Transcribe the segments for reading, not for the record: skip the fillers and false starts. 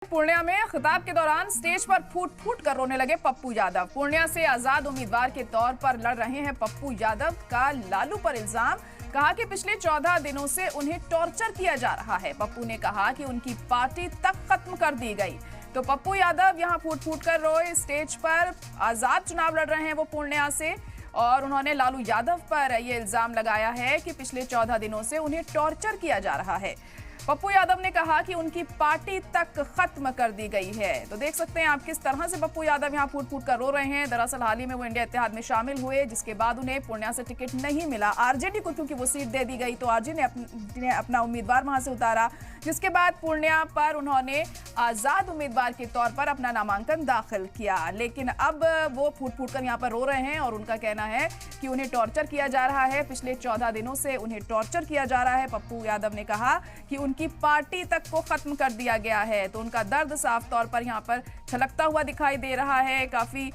पूर्णिया में खिताब के दौरान स्टेज पर फूट फूट कर रोने लगे पप्पू यादव। पूर्णिया से आजाद उम्मीदवार के तौर पर लड़ रहे हैं पप्पू यादव का लालू पर इल्जाम। कहा कि पिछले 14 दिनों से उन्हें टॉर्चर किया जा रहा है। पप्पू ने कहा कि उनकी पार्टी तक खत्म कर दी गई। तो पप्पू यादव यहां फूट फूट कर रोए। स्टेज पर आजाद चुनाव लड़ रहे हैं वो पूर्णिया से, और उन्होंने लालू यादव पर यह इल्जाम लगाया है कि पिछले 14 दिनों से उन्हें टॉर्चर किया जा रहा है। पप्पू यादव ने कहा कि उनकी पार्टी तक खत्म कर दी गई है। तो देख सकते हैं आप किस तरह से पप्पू यादव यहां फूट फूट कर रो रहे हैं। दरअसल हाल ही में वो इंडिया इत्तेहाद में शामिल हुए, जिसके बाद उन्हें पूर्णिया से टिकट नहीं मिला। आरजेडी को क्योंकि वो सीट दे दी गई तो आरजेडी ने अपना उम्मीदवार वहां से उतारा, जिसके बाद पूर्णिया पर उन्होंने आजाद उम्मीदवार के तौर पर अपना नामांकन दाखिल किया। लेकिन अब वो फूट फूट कर यहाँ पर रो रहे हैं और उनका कहना है कि उन्हें टॉर्चर किया जा रहा है। पिछले 14 दिनों से उन्हें टॉर्चर किया जा रहा है। पप्पू यादव ने कहा कि उनकी पार्टी तक को खत्म कर दिया गया है। तो उनका दर्द साफ तौर पर यहाँ पर छलकता हुआ दिखाई दे रहा है। काफी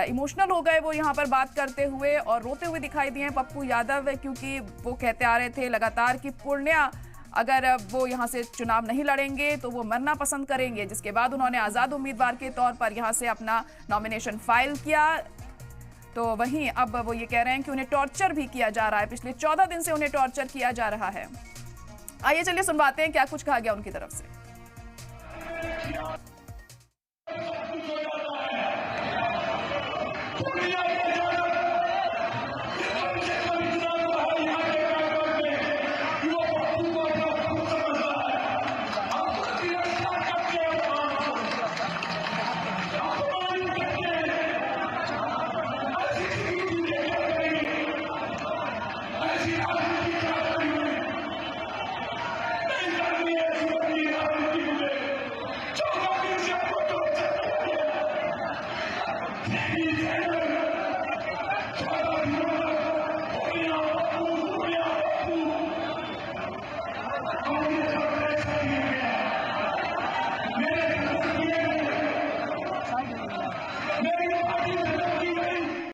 इमोशनल हो गए वो यहाँ पर बात करते हुए और रोते हुए दिखाई दिए पप्पू यादव, क्योंकि वो कहते आ रहे थे लगातार कि पूर्णिया अगर वो यहाँ से चुनाव नहीं लड़ेंगे तो वो मरना पसंद करेंगे। जिसके बाद उन्होंने आजाद उम्मीदवार के तौर पर यहाँ से अपना नॉमिनेशन फाइल किया। तो वहीं अब वो ये कह रहे हैं कि उन्हें टॉर्चर भी किया जा रहा है। पिछले 14 दिन से उन्हें टॉर्चर किया जा रहा है। आइए चलिए सुनवाते हैं क्या कुछ कहा गया उनकी तरफ से।